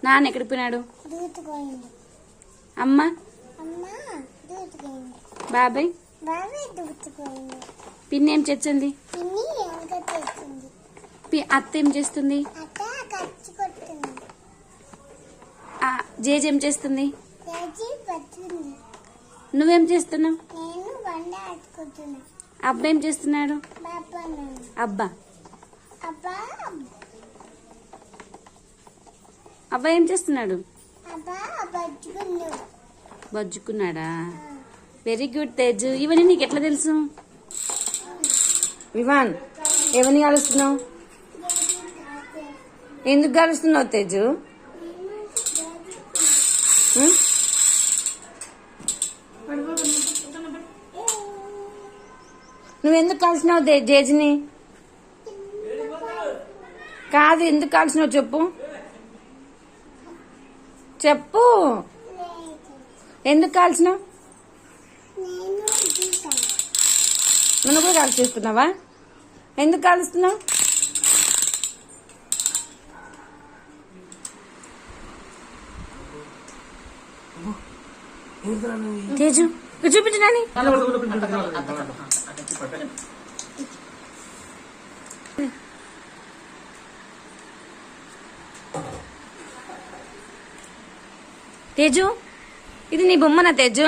నాన్న ఎక్కడికి పోయినాడు? అమ్మ బాబాయ్ పిన్ని ఏం చేస్తుంది? అత్త ఏం చేస్తుంది? జేజి ఏం చేస్తుంది? నువ్వేం చేస్తున్నావు? అబ్బా ఏం చేస్తున్నాడు? అబ్బా అబ్బా ఏం చేస్తున్నాడు? బజ్జుకున్నాడా? Very good Teju. ఇవన్నీ నీకు ఎట్లా తెలుసు? వివాన్ ఎవరిని కలుస్తున్నావు? ఎందుకు కలుస్తున్నావు తేజు? నువ్వెందుకు కలిసినావు జేజిని? కాదు, ఎందుకు కలిసినావు చెప్పు చెప్పు. ఎందుకు కాల్చినావు? నన్ను కూడా కాల్చేస్తున్నావా? ఎందుకు కాలుస్తున్నావు? తేజు చూపించడాని తేజు, ఇది నీ బొమ్మనా తేజు?